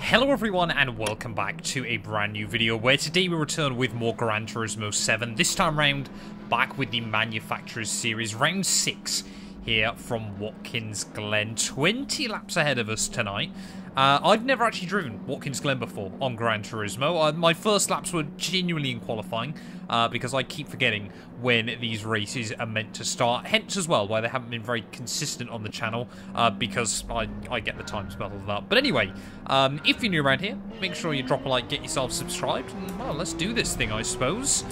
Hello everyone and welcome back to a brand new video where today we return with more Gran Turismo 7. This time round back with the Manufacturers Series round 6 here from Watkins Glen. 20 laps ahead of us tonight. I've never actually driven Watkins Glen before on Gran Turismo. My first laps were genuinely in qualifying because I keep forgetting when these races are meant to start. Hence as well why they haven't been very consistent on the channel because I get the times muddled up. But anyway, if you're new around here, make sure you drop a like, get yourself subscribed, and well, let's do this thing, I suppose.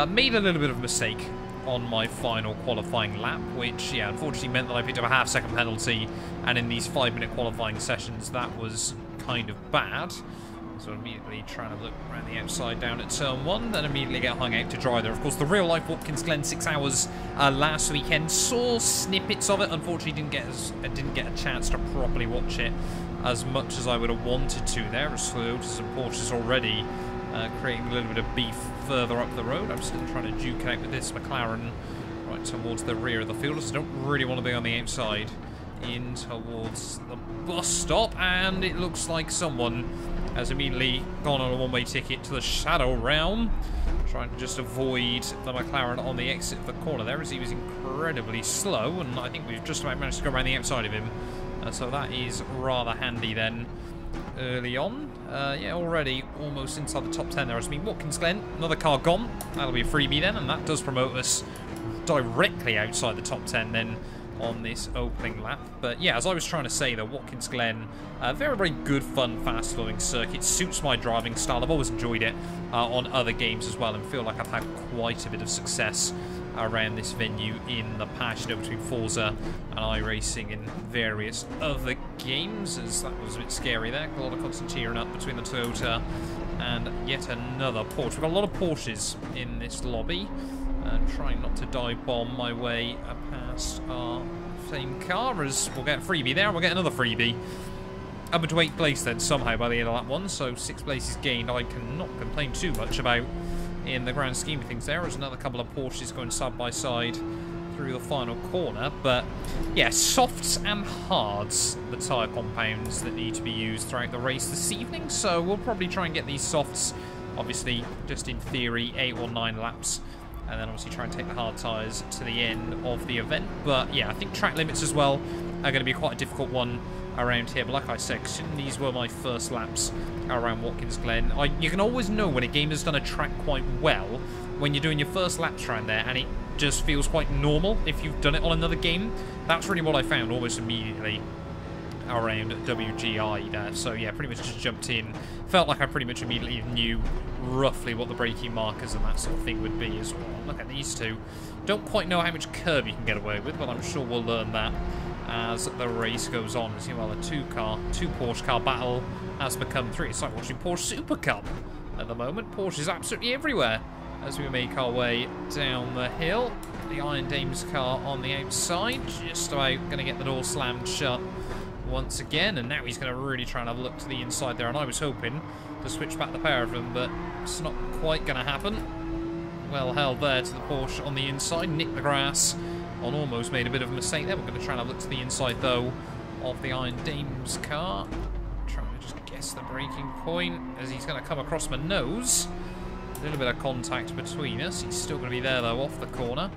Made a little bit of a mistake on my final qualifying lap, which, yeah, unfortunately meant that I picked up a half-second penalty, and in these 5-minute qualifying sessions, that was kind of bad. So immediately trying to look around the outside down at turn 1, then immediately get hung out to dry there. Of course, the real-life Watkins Glen 6 hours last weekend, saw snippets of it. Unfortunately, didn't get a chance to properly watch it as much as I would have wanted to there, as Toyotas and Porsches already creating a little bit of beef further up the road. I'm still trying to duke it out with this McLaren right towards the rear of the field. I don't really want to be on the outside in towards the bus stop, and it looks like someone has immediately gone on a one-way ticket to the Shadow Realm, trying to just avoid the McLaren on the exit of the corner there, as he was incredibly slow, and I think we've just about managed to go around the outside of him. So that is rather handy then early on. Yeah, already almost inside the top 10 there. I mean, Watkins Glen, another car gone. That'll be a freebie then, and that does promote us directly outside the top 10 then on this opening lap. But yeah, as I was trying to say, the Watkins Glen, very, very good, fun, fast-flowing circuit. Suits my driving style. I've always enjoyed it on other games as well, and feel like I've had quite a bit of success around this venue in the past, between Forza and iRacing and various other games, as that was a bit scary there. A lot of constant tearing up between the Toyota and yet another Porsche. We've got a lot of Porsches in this lobby, and trying not to dive bomb my way past our same car, as we'll get a freebie there, and we'll get another freebie. Up into 8th place then somehow by the end of that one, so 6 places gained. I cannot complain too much about in the grand scheme of things. There is another couple of Porsches going side by side through the final corner. But yeah, softs and hards, the tyre compounds that need to be used throughout the race this evening. So we'll probably try and get these softs, obviously just in theory 8 or 9 laps, and then obviously try and take the hard tyres to the end of the event. But yeah, I think track limits as well are going to be quite a difficult one around here. But like I said, these were my first laps around Watkins Glen. You can always know when a game has done a track quite well when you're doing your first laps around there, and it just feels quite normal if you've done it on another game. That's really what I found almost immediately around WGI there. So yeah, pretty much just jumped in. Felt like I pretty much immediately knew roughly what the braking markers and that sort of thing would be as well. Look at these two. Don't quite know how much curb you can get away with, but I'm sure we'll learn that as the race goes on. As you know, well, a two Porsche car battle has become 3. It's like watching Porsche Super Cup at the moment. Porsche is absolutely everywhere as we make our way down the hill. The Iron Dame's car on the outside, just about going to get the door slammed shut once again, and now he's going to really try and have a look to the inside there, and I was hoping to switch back the pair of them, but it's not quite going to happen. Well held there to the Porsche on the inside, nicked the grass on, almost made a bit of a mistake there. We're going to try and have a look to the inside though of the Iron Dame's car, trying to just guess the braking point as he's going to come across my nose. A little bit of contact between us. He's still going to be there though off the corner.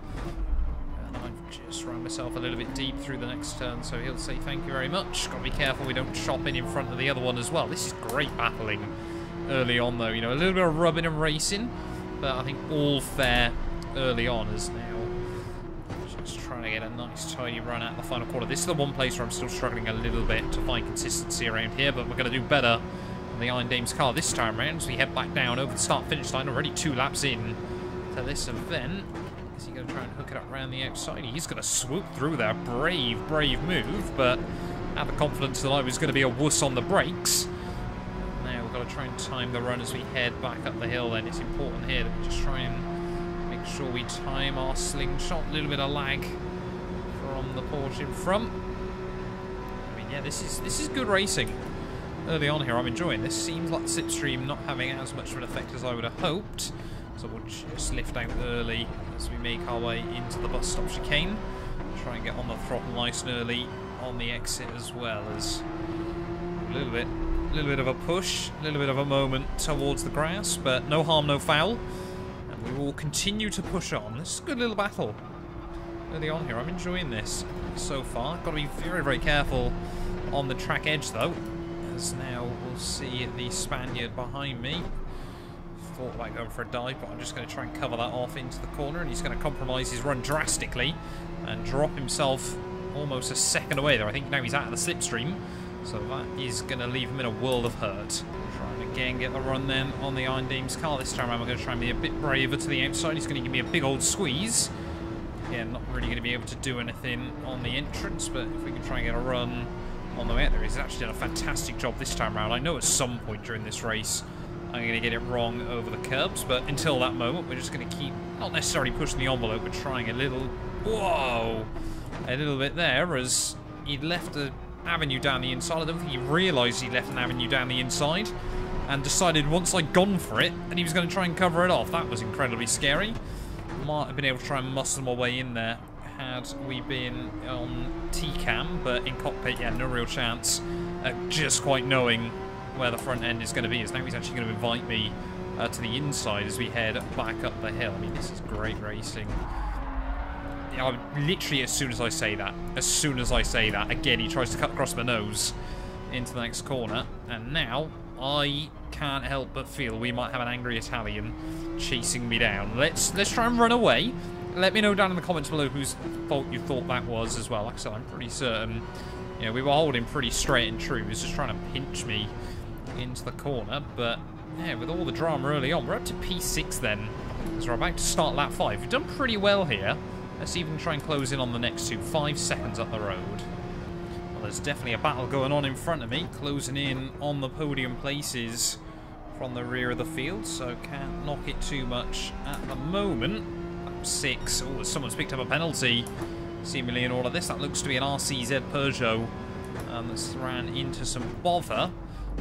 I've just run myself a little bit deep through the next turn, so he'll say thank you very much. Got to be careful we don't chop in front of the other one as well. This is great battling early on though, you know, a little bit of rubbing and racing, but I think all fair early on as now just trying to get a nice tidy run at the final quarter. This is the one place where I'm still struggling a little bit to find consistency around here, but we're going to do better on the Iron Dame's car this time around as we head back down over the start-finish line. Already 2 laps in to this event. Is he going to try and hook it up around the outside? He's going to swoop through there. Brave, brave move, but had the confidence that I was going to be a wuss on the brakes. Now we've got to try and time the run as we head back up the hill then. It's important here that we just try and make sure we time our slingshot. A little bit of lag from the Porsche in front. I mean, yeah, this is good racing early on here. I'm enjoying this. Seems like the slipstream not having as much of an effect as I would have hoped. So we'll just lift out early as we make our way into the bus stop chicane. Try and get on the throttle nice and early on the exit as well, as a little bit A little bit of a push, a little bit of a moment towards the grass, but no harm, no foul. And we will continue to push on. This is a good little battle early on here. I'm enjoying this so far. Got to be very, very careful on the track edge, though. As now we'll see the Spaniard behind me. Thought about going for a dive, but I'm just going to try and cover that off into the corner, and he's going to compromise his run drastically and drop himself almost a second away there. I think now he's out of the slipstream, so that is going to leave him in a world of hurt. Trying again get the run then on the Iron Dame's car. This time around we're going to try and be a bit braver to the outside. He's going to give me a big old squeeze. Again, not really going to be able to do anything on the entrance, but if we can try and get a run on the way out there, he's actually done a fantastic job this time around. I know at some point during this race I'm going to get it wrong over the curbs, but until that moment, we're just going to keep, not necessarily pushing the envelope, but trying a little, whoa, a little bit there, as he'd left an avenue down the inside. I don't think he realised he left an avenue down the inside, and decided once I'd gone for it, that he was going to try and cover it off. That was incredibly scary. Might have been able to try and muscle my way in there had we been on T-cam, but in cockpit, yeah, no real chance at just quite knowing where the front end is going to be, as now he's actually going to invite me to the inside as we head back up the hill. I mean, this is great racing. Yeah, literally as soon as I say that, again, he tries to cut across my nose into the next corner, and now I can't help but feel we might have an angry Italian chasing me down. Let's try and run away. Let me know down in the comments below whose fault you thought that was as well. Like I said, I'm pretty certain, you know, we were holding pretty straight and true. He was just trying to pinch me into the corner, but yeah, with all the drama early on, we're up to P6 then, as we're about to start lap 5. We've done pretty well here. Let's even try and close in on the next two, 5 seconds up the road. Well, there's definitely a battle going on in front of me, closing in on the podium places from the rear of the field, so can't knock it too much at the moment. Lap 6, oh, someone's picked up a penalty, seemingly in all of this. That looks to be an RCZ Peugeot that's ran into some bother.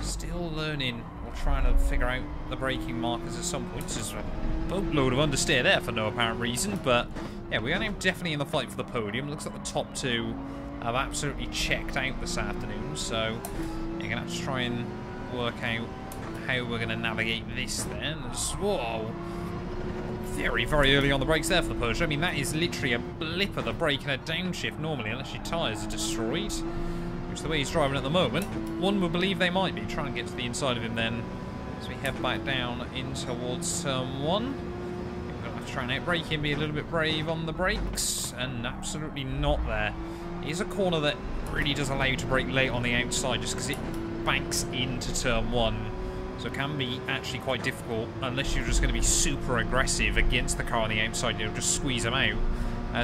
Still learning or trying to figure out the braking markers at some point. There's a boatload of understeer there for no apparent reason, but yeah, we are now definitely in the fight for the podium. Looks like the top two have absolutely checked out this afternoon, so you're going to have to try and work out how we're going to navigate this then. Whoa! Very, very early on the brakes there for the Porsche. I mean, that is literally a blip of the brake and a downshift normally, unless your tyres are destroyed. Which, the way he's driving at the moment, one would believe they might be. Trying to get to the inside of him then as we head back down in towards turn 1. We're going to have to try and outbrake him, be a little bit brave on the brakes, and absolutely not there. Here's a corner that really does allow you to brake late on the outside just because it banks into turn 1. So it can be actually quite difficult unless you're just going to be super aggressive against the car on the outside, you know, just squeeze them out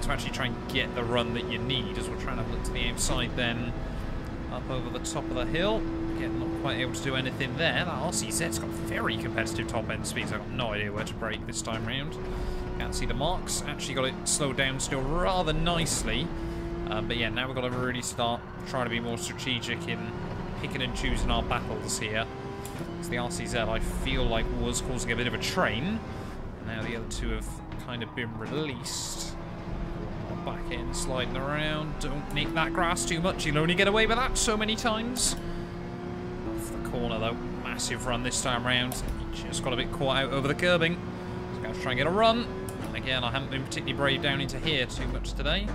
to actually try and get the run that you need, as we're trying to look to the outside then. Up over the top of the hill. Again, not quite able to do anything there. That RCZ's got very competitive top-end speeds. I've got no idea where to brake this time round. Can't see the marks. Actually got it slowed down still rather nicely. But yeah, now we've got to really start trying to be more strategic in picking and choosing our battles here. Because the RCZ, I feel like, was causing a bit of a train. And now the other two have kind of been released. Back in, sliding around. Don't nick that grass too much. You'll only get away with that so many times. Off the corner, though. Massive run this time around. He just got a bit caught out over the curbing. He's going to try and get a run. And again, I haven't been particularly brave down into here too much today.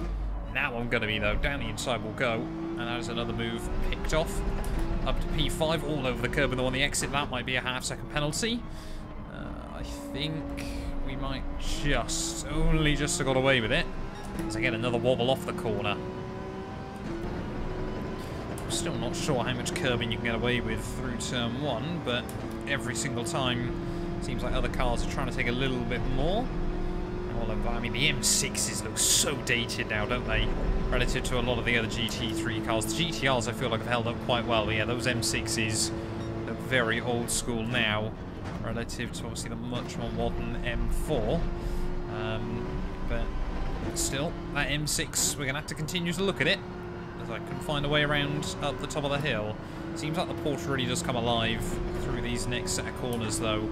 Now I'm going to be, though. Down the inside we'll go. And that is another move picked off. Up to P5, all over the curb and on the exit. That might be a half-second penalty. I think we might only just have got away with it. As I get another wobble off the corner. I'm still not sure how much curbing you can get away with through turn 1, but every single time it seems like other cars are trying to take a little bit more. I mean, the M6s look so dated now, don't they? Relative to a lot of the other GT3 cars. The GTRs I feel like have held up quite well, but yeah, those M6s look very old school now, relative to obviously the much more modern M4. But still, that M6, we're going to have to continue to look at it, as I can find a way around up the top of the hill. Seems like the Porsche really does come alive through these next set of corners, though.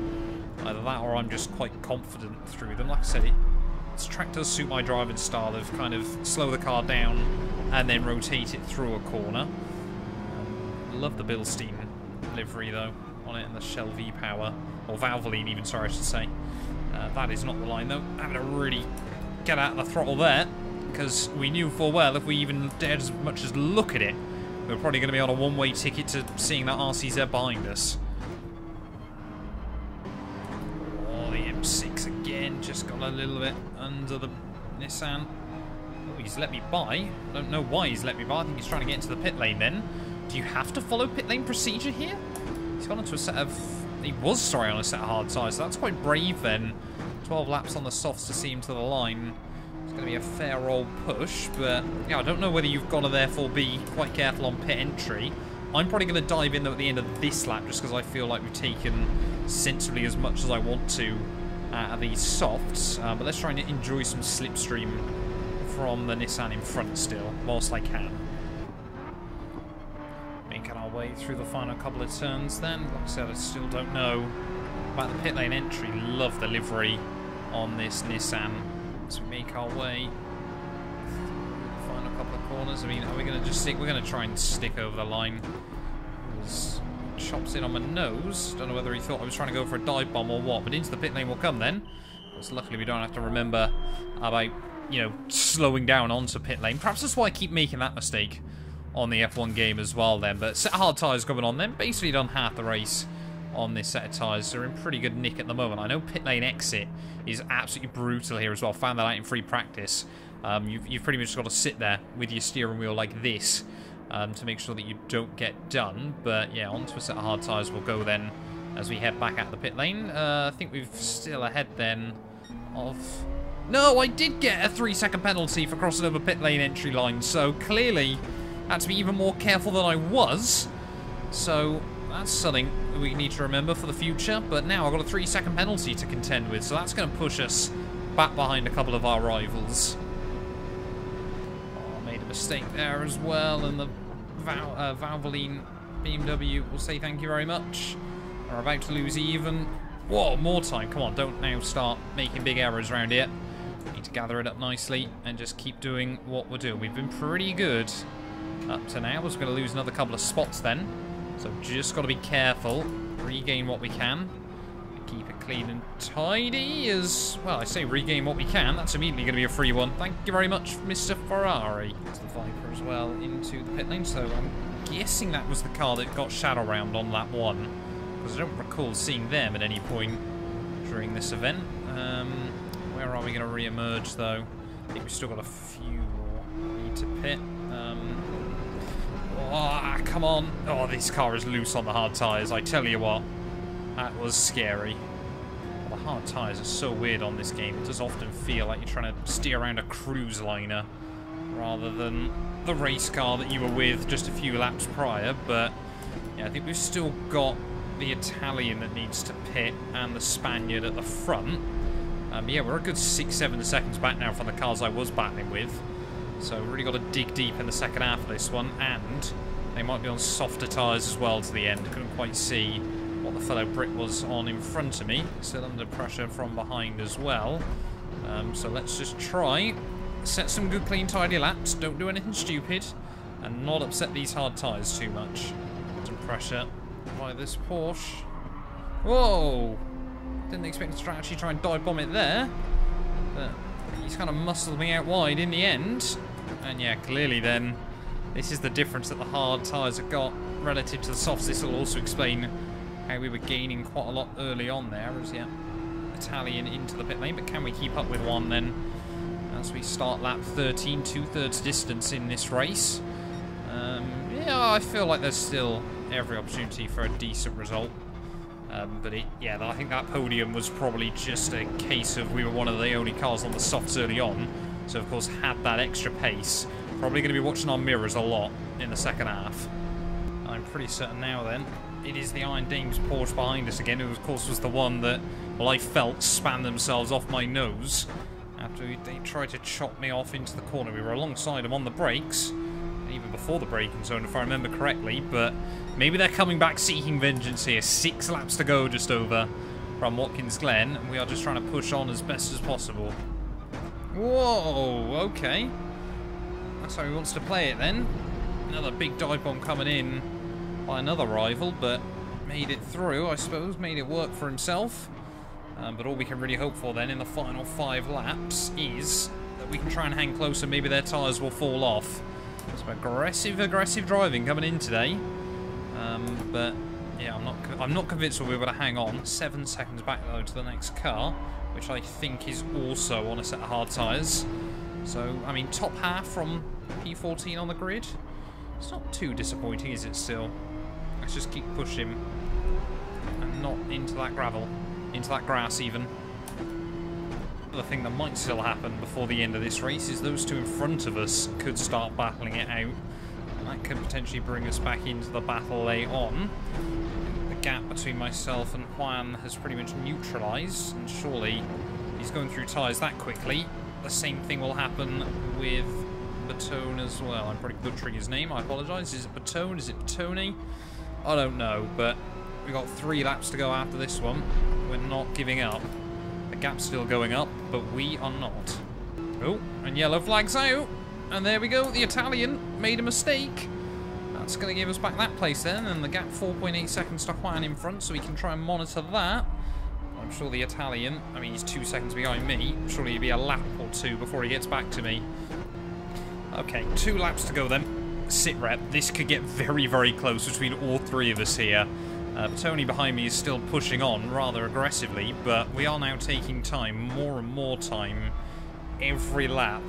Either that or I'm just quite confident through them. Like I said, this track does suit my driving style of kind of slow the car down and then rotate it through a corner. Love the Bilstein livery, though, on it, and the Shell V-Power. Or Valvoline, even, sorry, I should say. That is not the line, though. Having to really get out of the throttle there, because we knew full well if we even dared as much as look at it, we were probably going to be on a one-way ticket to seeing that RCZ behind us. Oh, the M6 again, just got a little bit under the Nissan. Oh, he's let me by. I don't know why he's let me by. I think he's trying to get into the pit lane then. Do you have to follow pit lane procedure here? He's gone onto a set of... He was, sorry, on a set of hard tyres, so that's quite brave then. 12 laps on the softs to see him to the line. It's going to be a fair old push, but yeah, I don't know whether you've got to therefore be quite careful on pit entry. I'm probably going to dive in though at the end of this lap just because I feel like we've taken sensibly as much as I want to out of these softs. But let's try and enjoy some slipstream from the Nissan in front still, whilst I can. Making our way through the final couple of turns then. Like I said, I still don't know about the pit lane entry. Love the livery on this Nissan. As we make our way through the final couple of corners. I mean, are we going to just stick? We're going to try and stick over the line. Chops in on my nose. Don't know whether he thought I was trying to go for a dive bomb or what, but into the pit lane will come then. Because luckily we don't have to remember about, you know, slowing down onto pit lane. Perhaps that's why I keep making that mistake on the F1 game as well then. But set of hard tyres coming on then. Basically done half the race on this set of tyres. They're in pretty good nick at the moment. I know pit lane exit is absolutely brutal here as well. Found that out in free practice. You've pretty much got to sit there with your steering wheel like this to make sure that you don't get done. But yeah, onto a set of hard tyres we'll go then as we head back out the pit lane. I think we've still ahead then of... No, I did get a 3-second penalty for crossing over pit lane entry line. So clearly I had to be even more careful than I was. So that's something we need to remember for the future. But now I've got a 3-second penalty to contend with. So that's going to push us back behind a couple of our rivals. Oh, I made a mistake there as well. And the Valvoline BMW will say thank you very much. We're about to lose even. Whoa, more time. Come on, don't now start making big errors around here. We need to gather it up nicely and just keep doing what we're doing. We've been pretty good up to now. We're going to lose another couple of spots then. So just got to be careful. Regain what we can. Keep it clean and tidy as... Well, I say regain what we can. That's immediately going to be a free one. Thank you very much, Mr. Ferrari. It's the Viper as well into the pit lane. So I'm guessing that was the car that got shadow round on lap 1. Because I don't recall seeing them at any point during this event. Where are we going to re-emerge though? I think we've still got a few more we need to pit. Oh, come on. Oh, this car is loose on the hard tyres. I tell you what, that was scary. Well, the hard tyres are so weird on this game. It does often feel like you're trying to steer around a cruise liner rather than the race car that you were with just a few laps prior. But yeah, I think we've still got the Italian that needs to pit and the Spaniard at the front. Yeah, we're a good 6-7 seconds back now from the cars I was battling with. So really got to dig deep in the second half of this one, and they might be on softer tyres as well to the end. Couldn't quite see what the fellow Brit was on in front of me. Still under pressure from behind as well. So let's just try, set some good clean tidy laps, don't do anything stupid, and not upset these hard tyres too much. Some pressure by this Porsche. Whoa! Didn't expect to actually try and dive bomb it there, but he's kind of muscled me out wide in the end. And yeah, clearly then, this is the difference that the hard tyres have got relative to the softs. This will also explain how we were gaining quite a lot early on there as, yeah, Italian into the pit lane. But can we keep up with one then as we start lap 13, 2/3 distance in this race? Yeah, I feel like there's still every opportunity for a decent result. But yeah, I think that podium was probably just a case of we were one of the only cars on the softs early on. So, of course, had that extra pace. Probably going to be watching our mirrors a lot in the second half. I'm pretty certain now, then, it is the Iron Dames Porsche behind us again, who, of course, was the one that, well, I felt span themselves off my nose after they tried to chop me off into the corner. We were alongside them on the brakes, even before the braking zone, if I remember correctly, but maybe they're coming back seeking vengeance here. 6 laps to go just over from Watkins Glen, and we are just trying to push on as best as possible. Whoa, okay. That's how he wants to play it then. Another big dive bomb coming in by another rival, but made it through, I suppose, made it work for himself. But all we can really hope for then in the final 5 laps is that we can try and hang close and maybe their tyres will fall off. Some aggressive driving coming in today. But yeah, I'm not convinced we'll be able to hang on. 7 seconds back though to the next car, which I think is also on a set of hard tyres. So, I mean, top half from P14 on the grid. It's not too disappointing, is it still? Let's just keep pushing. And not into that gravel. Into that grass, even. The thing that might still happen before the end of this race is those two in front of us could start battling it out. And that could potentially bring us back into the battle late on. The gap between myself and Juan has pretty much neutralised, and surely he's going through tyres that quickly. The same thing will happen with Batone as well. I'm probably butchering his name, I apologise. Is it Batone? Is it Batone? I don't know, but we've got 3 laps to go after this one. We're not giving up. The gap's still going up, but we are not. Oh, and yellow flag's out. And there we go, the Italian made a mistake. That's going to give us back that place then, and the gap 4.8 seconds to Juan in front, so we can try and monitor that. I'm sure the Italian, I mean, he's 2 seconds behind me. Surely he'll be a lap or 2 before he gets back to me. Okay, 2 laps to go then. Sit rep. This could get very close between all 3 of us here. Tony behind me is still pushing on rather aggressively, but we are now taking time, more and more time, every lap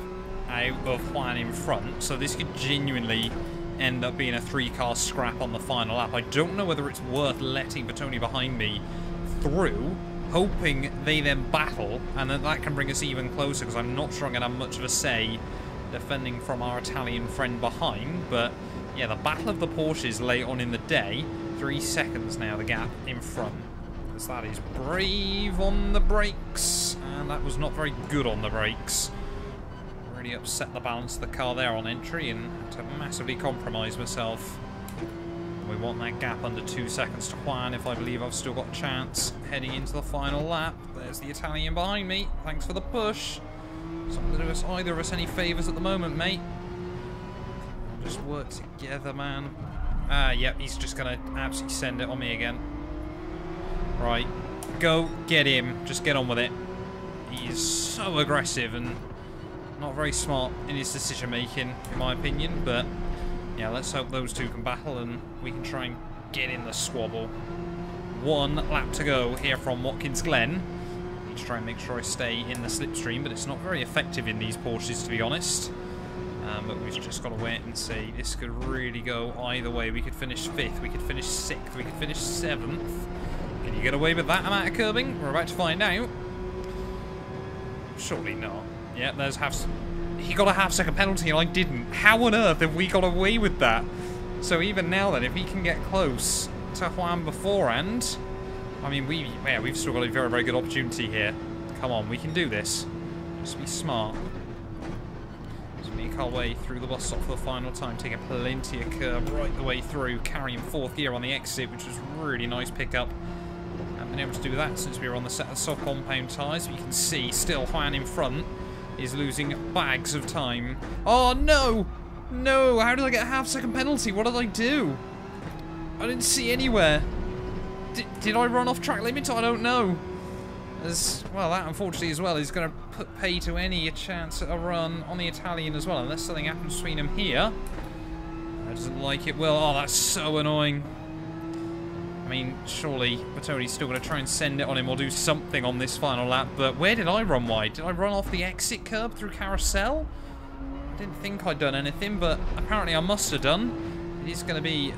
out of Juan in front. So this could genuinely end up being a 3-car scrap on the final lap. I don't know whether it's worth letting Batoni behind me through, hoping they then battle, and that can bring us even closer, because I'm not sure I'm going to have much of a say defending from our Italian friend behind. But yeah, the battle of the Porsches late on in the day. 3 seconds now, the gap in front. Because that is brave on the brakes, and that was not very good on the brakes. Really upset the balance of the car there on entry, and had to massively compromise myself. We want that gap under 2 seconds to Juan if I believe I've still got a chance heading into the final lap. There's the Italian behind me. Thanks for the push. It's not going to do us either of us any favours at the moment, mate. Just work together, man. Yep, he's just going to absolutely send it on me again. Right, go get him. Just get on with it. He is so aggressive and not very smart in his decision making, in my opinion, but yeah, let's hope those two can battle and we can try and get in the squabble. 1 lap to go here from Watkins Glen. Need to try and make sure I stay in the slipstream, but it's not very effective in these Porsches, to be honest. But we've just got to wait and see. This could really go either way. We could finish 5th, we could finish 6th, we could finish 7th. Can you get away with that amount of curbing? We're about to find out. Surely not. Yeah, there's he got a half-second penalty and I didn't. How on earth have we got away with that? So even now then, if he can get close to Juan beforehand, I mean, we've still got a very good opportunity here. Come on, we can do this. Just be smart. Just make our way through the bus stop for the final time, taking plenty of curb right the way through, carrying 4th gear on the exit, which was a really nice pickup. Haven't been able to do that since we were on the set of soft compound tyres, but you can see still Juan in front is losing bags of time. Oh no! No! How did I get a half-second penalty? What did I do? I didn't see anywhere. Did I run off track limit? I don't know. Well, that unfortunately as well is going to put pay to any chance at a run on the Italian as well, unless something happens between them here. I doesn't like it. Well, oh, that's so annoying. I mean, surely Batoni's still going to try and send it on him or do something on this final lap, but where did I run wide? Did I run off the exit curb through Carousel? I didn't think I'd done anything, but apparently I must have done. It is going to be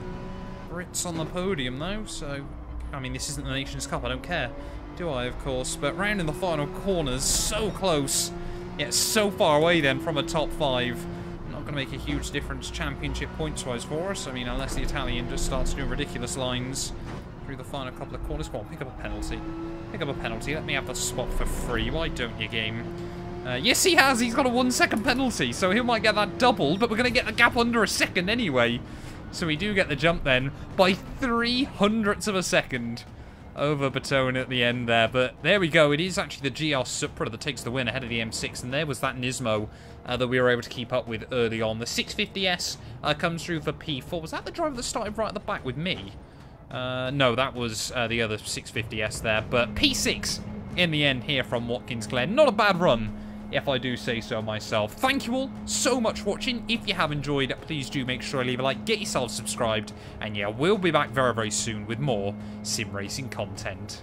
Brits on the podium, though, so... I mean, this isn't the Nations Cup, I don't care. Do I, of course, but round in the final corners, so close, yet so far away then from a top 5. Not going to make a huge difference championship points-wise for us. I mean, unless the Italian just starts doing ridiculous lines through the final couple of corners. Come on, pick up a penalty. Pick up a penalty. Let me have the spot for free. Why don't you, game? Yes, he has. He's got a 1-second penalty, so he might get that doubled, but we're going to get the gap under a second anyway. So we do get the jump then by 0.03 of a second. over Baton at the end there. But there we go. It is actually the GR Supra that takes the win ahead of the M6. And there was that Nismo that we were able to keep up with early on. The 650S comes through for P4. Was that the driver that started right at the back with me? No, that was the other 650S there. But P6 in the end here from Watkins Glen. Not a bad run, if I do say so myself. Thank you all so much for watching. If you have enjoyed, please do make sure to leave a like, get yourself subscribed, and yeah, we'll be back very, very soon with more sim racing content.